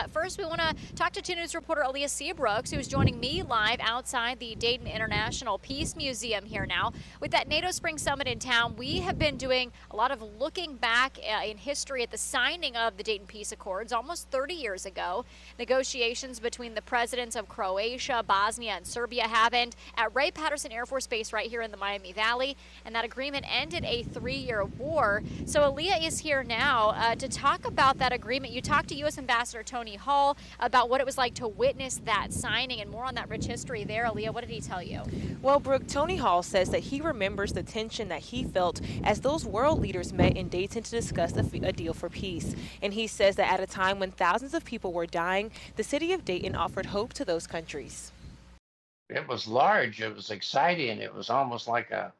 But first, we want to talk to 2 News reporter Aaliyah Seabrooks, who's joining me live outside the Dayton International Peace Museum here now. With that NATO Spring Summit in town, we have been doing a lot of looking back in history at the signing of the Dayton Peace Accords almost 30 years ago. Negotiations between the presidents of Croatia, Bosnia, and Serbia happened at Wright-Patterson Air Force Base right here in the Miami Valley, and that agreement ended a 3-year war. So Aaliyah is here now to talk about that agreement. You talked to U.S. Ambassador Tony Hall about what it was like to witness that signing and more on that rich history there. Aaliyah, what did he tell you? Well, Brooke, Tony Hall says that he remembers the tension that he felt as those world leaders met in Dayton to discuss a deal for peace. And he says that at a time when thousands of people were dying, the city of Dayton offered hope to those countries. It was large. It was exciting. It was almost like a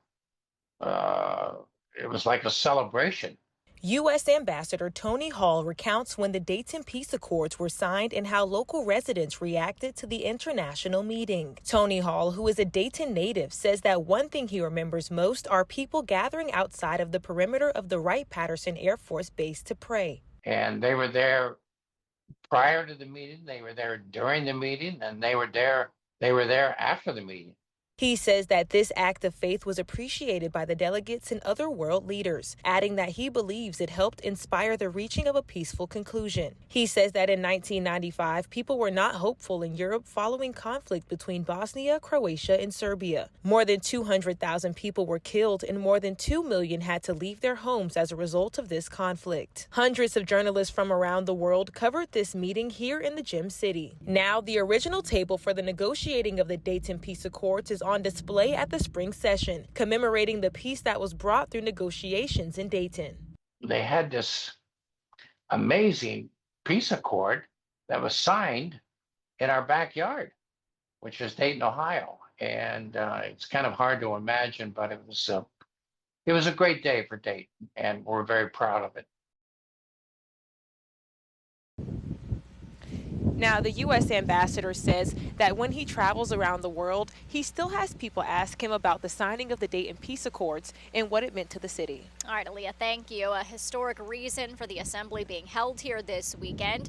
celebration. U.S. Ambassador Tony Hall recounts when the Dayton Peace Accords were signed and how local residents reacted to the international meeting. Tony Hall, who is a Dayton native, says that one thing he remembers most are people gathering outside of the perimeter of the Wright-Patterson Air Force Base to pray. And they were there prior to the meeting, they were there during the meeting, and they were there after the meeting. He says that this act of faith was appreciated by the delegates and other world leaders, adding that he believes it helped inspire the reaching of a peaceful conclusion. He says that in 1995, people were not hopeful in Europe following conflict between Bosnia, Croatia, and Serbia. More than 200,000 people were killed and more than 2 million had to leave their homes as a result of this conflict. Hundreds of journalists from around the world covered this meeting here in the Gem City. Now, the original table for the negotiating of the Dayton Peace Accords is on display at the spring session, commemorating the peace that was brought through negotiations in Dayton. They had this amazing peace accord that was signed in our backyard, which is Dayton, Ohio. And it's kind of hard to imagine, but it was a great day for Dayton, and we're very proud of it. Now, the U.S. ambassador says that when he travels around the world, he still has people ask him about the signing of the Dayton Peace Accords and what it meant to the city. All right, Aaliyah, thank you. A historic reason for the assembly being held here this weekend.